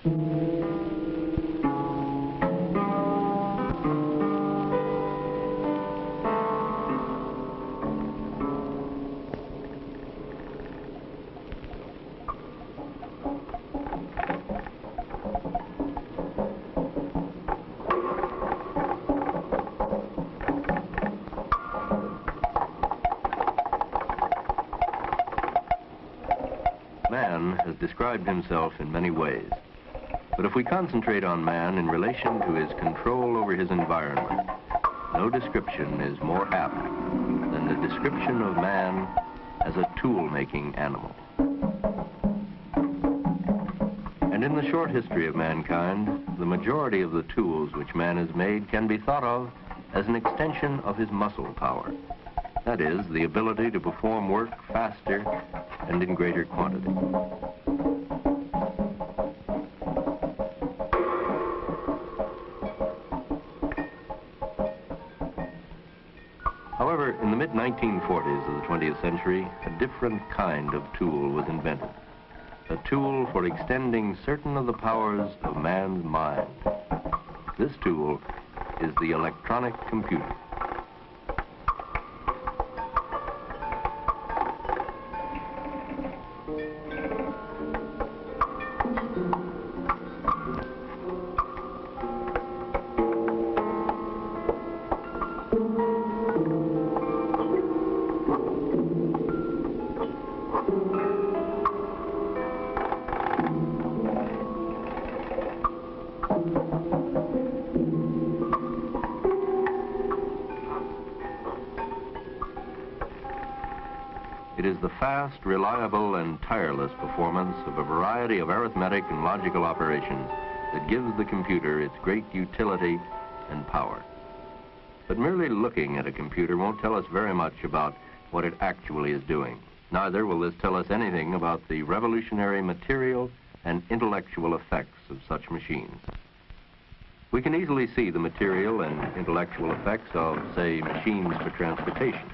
Man has described himself in many ways, but if we concentrate on man in relation to his control over his environment, no description is more apt than the description of man as a tool-making animal. And in the short history of mankind, the majority of the tools which man has made can be thought of as an extension of his muscle power. That is, the ability to perform work faster and in greater quantity. However, in the mid-1940s of the 20th century, a different kind of tool was invented. A tool for extending certain of the powers of man's mind. This tool is the electronic computer. It is the fast, reliable, and tireless performance of a variety of arithmetic and logical operations that gives the computer its great utility and power. But merely looking at a computer won't tell us very much about what it actually is doing. Neither will this tell us anything about the revolutionary material and intellectual effects of such machines. We can easily see the material and intellectual effects of, say, machines for transportation.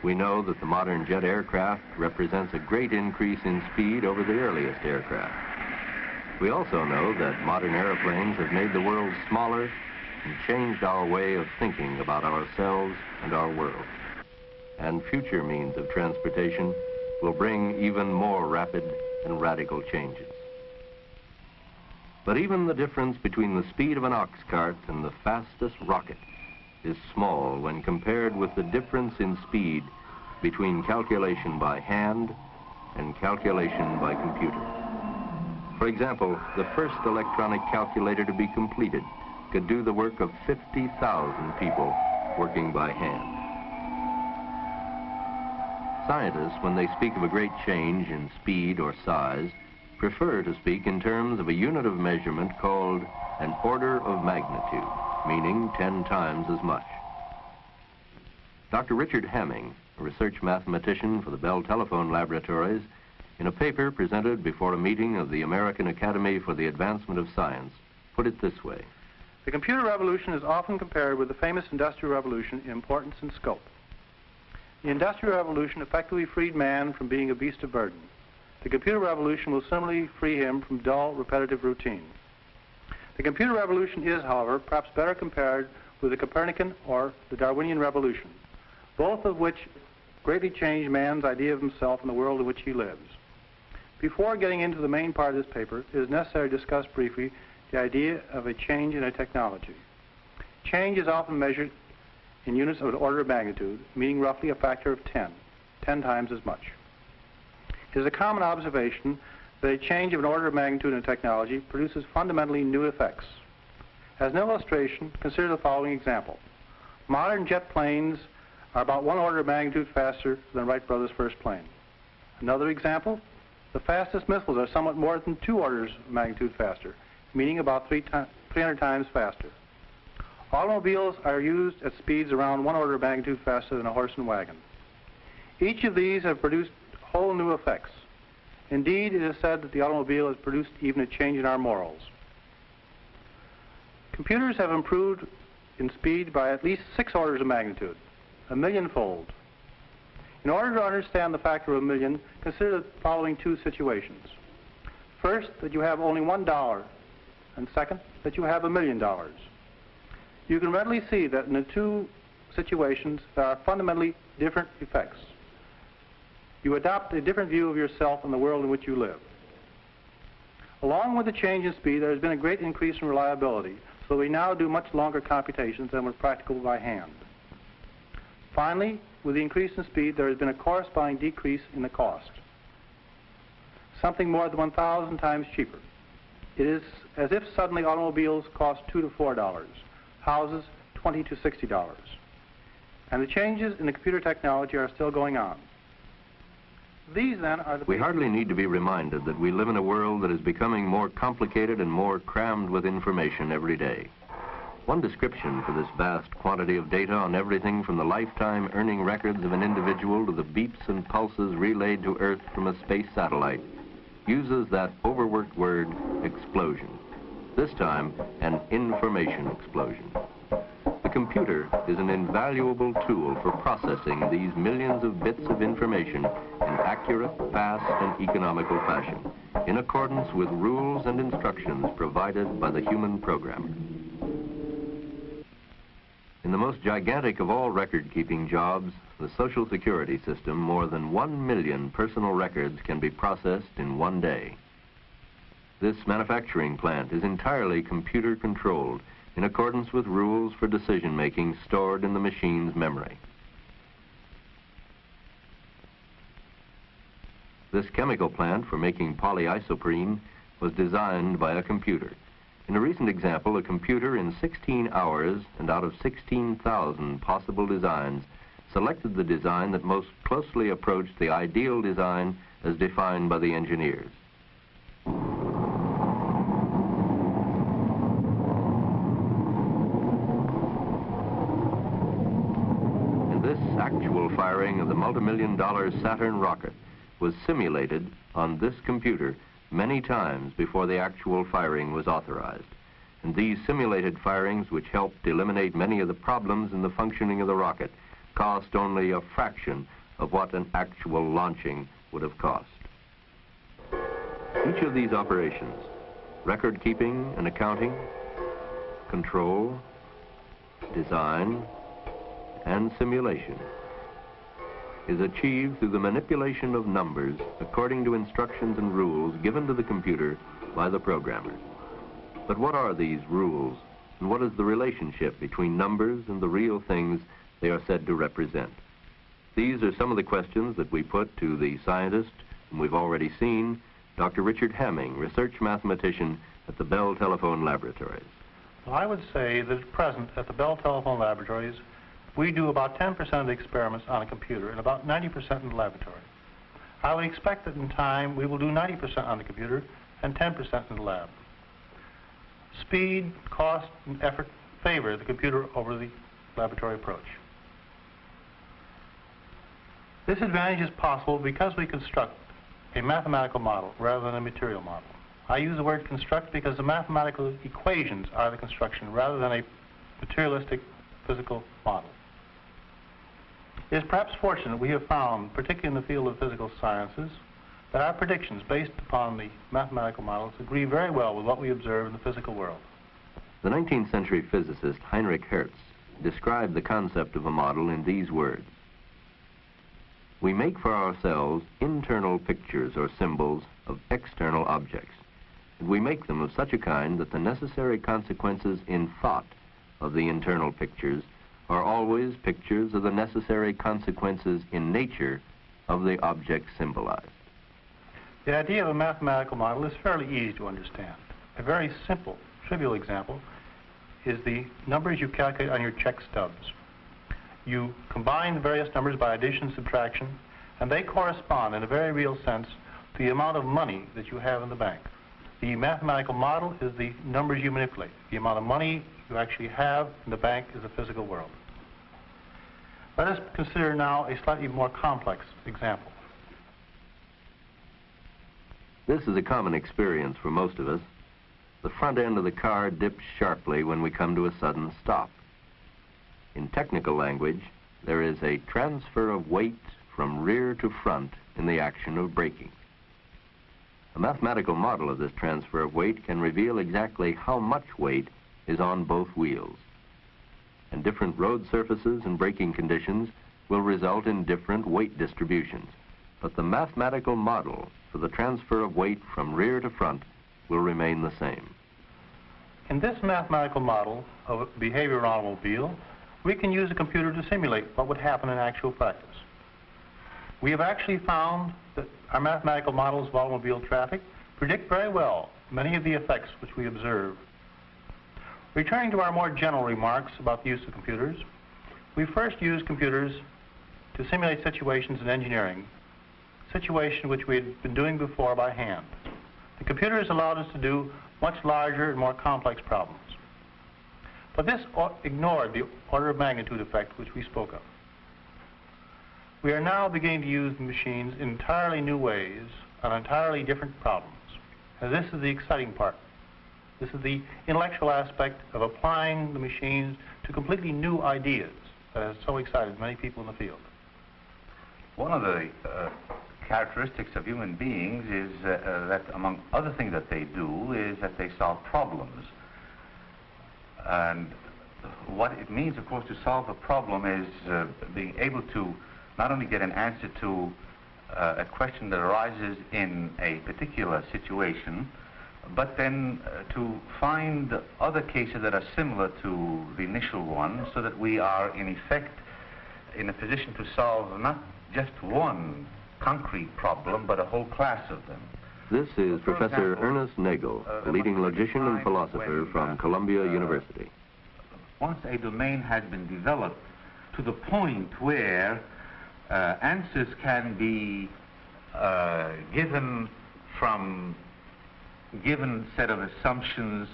We know that the modern jet aircraft represents a great increase in speed over the earliest aircraft. We also know that modern airplanes have made the world smaller and changed our way of thinking about ourselves and our world. And future means of transportation will bring even more rapid and radical changes. But even the difference between the speed of an ox cart and the fastest rocket is small when compared with the difference in speed between calculation by hand and calculation by computer. For example, the first electronic calculator to be completed could do the work of 50,000 people working by hand. Scientists, when they speak of a great change in speed or size, prefer to speak in terms of a unit of measurement called an order of magnitude, meaning 10 times as much. Dr. Richard Hamming, a research mathematician for the Bell Telephone Laboratories, in a paper presented before a meeting of the American Academy for the Advancement of Science, put it this way. The computer revolution is often compared with the famous Industrial Revolution in importance and scope. The Industrial Revolution effectively freed man from being a beast of burden. The computer revolution will similarly free him from dull, repetitive routine. The computer revolution is, however, perhaps better compared with the Copernican or the Darwinian revolution, both of which greatly changed man's idea of himself and the world in which he lives. Before getting into the main part of this paper, it is necessary to discuss briefly the idea of a change in a technology. Change is often measured in units of an order of magnitude, meaning roughly a factor of 10 times as much. It is a common observation that a change of an order of magnitude in a technology produces fundamentally new effects. As an illustration, consider the following example. Modern jet planes are about 1 order of magnitude faster than Wright brothers' first plane. Another example, the fastest missiles are somewhat more than 2 orders of magnitude faster, meaning about 300 times faster. Automobiles are used at speeds around 1 order of magnitude faster than a horse and wagon. Each of these have produced whole new effects. Indeed, it is said that the automobile has produced even a change in our morals. Computers have improved in speed by at least 6 orders of magnitude, a millionfold. In order to understand the factor of a million, consider the following two situations. First, that you have only $1, and second, that you have $1 million. You can readily see that in the two situations there are fundamentally different effects. You adopt a different view of yourself and the world in which you live. Along with the change in speed, there has been a great increase in reliability, so we now do much longer computations than was practicable by hand. Finally, with the increase in speed, there has been a corresponding decrease in the cost, something more than 1,000 times cheaper. It is as if suddenly automobiles cost $2 to $4, houses $20 to $60. And the changes in the computer technology are still going on. These, then, are the... We hardly need to be reminded that we live in a world that is becoming more complicated and more crammed with information every day. One description for this vast quantity of data on everything from the lifetime earning records of an individual to the beeps and pulses relayed to Earth from a space satellite uses that overworked word, explosion. This time, an information explosion. The computer is an invaluable tool for processing these millions of bits of information in accurate, fast, and economical fashion, in accordance with rules and instructions provided by the human programmer. In the most gigantic of all record-keeping jobs, the Social Security system, more than 1 million personal records can be processed in one day. This manufacturing plant is entirely computer-controlled in accordance with rules for decision-making stored in the machine's memory. This chemical plant for making polyisoprene was designed by a computer. In a recent example, a computer in 16 hours and out of 16,000 possible designs selected the design that most closely approached the ideal design as defined by the engineers. And this actual firing of the multi-million-dollar Saturn rocket was simulated on this computer many times before the actual firing was authorized. And these simulated firings, which helped eliminate many of the problems in the functioning of the rocket, cost only a fraction of what an actual launching would have cost. Each of these operations, record keeping and accounting, control, design, and simulation, is achieved through the manipulation of numbers according to instructions and rules given to the computer by the programmer. But what are these rules, and what is the relationship between numbers and the real things they are said to represent? These are some of the questions that we put to the scientist whom we've already seen, Dr. Richard Hamming, research mathematician at the Bell Telephone Laboratories. Well, I would say that at present at the Bell Telephone Laboratories, we do about 10% of the experiments on a computer and about 90% in the laboratory. I would expect that in time we will do 90% on the computer and 10% in the lab. Speed, cost, and effort favor the computer over the laboratory approach. This advantage is possible because we construct a mathematical model rather than a material model. I use the word construct because the mathematical equations are the construction rather than a materialistic physical model. It is perhaps fortunate we have found, particularly in the field of physical sciences, that our predictions based upon the mathematical models agree very well with what we observe in the physical world. The 19th century physicist Heinrich Hertz described the concept of a model in these words: "We make for ourselves internal pictures or symbols of external objects, and we make them of such a kind that the necessary consequences in thought of the internal pictures are always pictures of the necessary consequences in nature of the object symbolized." The idea of a mathematical model is fairly easy to understand. A very simple, trivial example is the numbers you calculate on your check stubs. You combine the various numbers by addition and subtraction, and they correspond in a very real sense to the amount of money that you have in the bank. The mathematical model is the numbers you manipulate. The amount of money you actually have in the bank is the physical world. Let us consider now a slightly more complex example. This is a common experience for most of us. The front end of the car dips sharply when we come to a sudden stop. In technical language, there is a transfer of weight from rear to front in the action of braking. A mathematical model of this transfer of weight can reveal exactly how much weight is on both wheels. And different road surfaces and braking conditions will result in different weight distributions. But the mathematical model for the transfer of weight from rear to front will remain the same. In this mathematical model of a behavior of an automobile, we can use a computer to simulate what would happen in actual practice. We have actually found that our mathematical models of automobile traffic predict very well many of the effects which we observe. Returning to our more general remarks about the use of computers, we first use computers to simulate situations in engineering, situations which we had been doing before by hand. The computers allowed us to do much larger and more complex problems. But this ignored the order of magnitude effect which we spoke of. We are now beginning to use the machines in entirely new ways on entirely different problems. And this is the exciting part. This is the intellectual aspect of applying the machines to completely new ideas that has so excited many people in the field. One of the characteristics of human beings is that, among other things that they do, is that they solve problems. And what it means, of course, to solve a problem is being able to not only get an answer to a question that arises in a particular situation, but then to find other cases that are similar to the initial one, so that we are, in effect, in a position to solve not just one concrete problem, but a whole class of them. This is Professor Ernest Nagel, a leading logician and philosopher from Columbia University. Once a domain has been developed to the point where answers can be given from given set of assumptions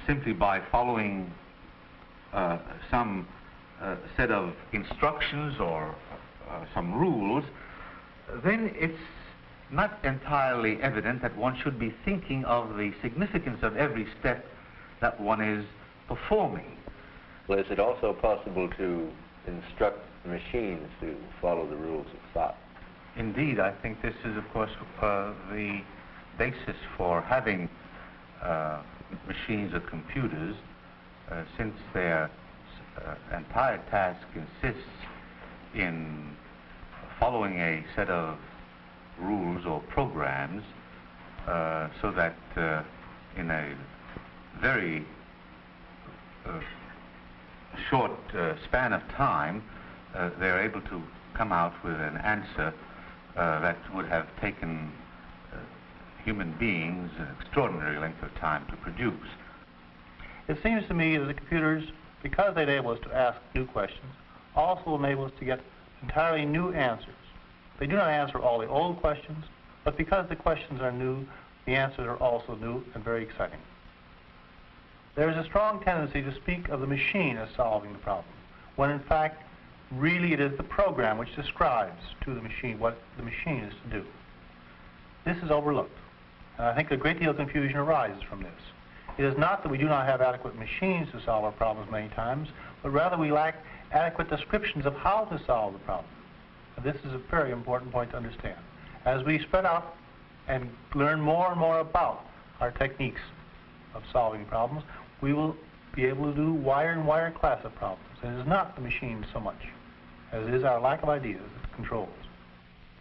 simply by following some set of instructions or some rules, then it's not entirely evident that one should be thinking of the significance of every step that one is performing. Well, is it also possible to instruct machines to follow the rules of thought? Indeed, I think this is, of course, the basis for having machines or computers, since their entire task consists in following a set of rules or programs, so that in a very short span of time, they're able to come out with an answer that would have taken human beings an extraordinary length of time to produce. It seems to me that the computers, because they enable us to ask new questions, also enable us to get entirely new answers. They do not answer all the old questions, but because the questions are new, the answers are also new and very exciting. There is a strong tendency to speak of the machine as solving the problem, when in fact, really it is the program which describes to the machine what the machine is to do. This is overlooked, and I think a great deal of confusion arises from this. It is not that we do not have adequate machines to solve our problems many times, but rather we lack adequate descriptions of how to solve the problem. And this is a very important point to understand. As we spread out and learn more and more about our techniques of solving problems, we will be able to do wider and wider class of problems. And it is not the machine so much as it is our lack of ideas that controls.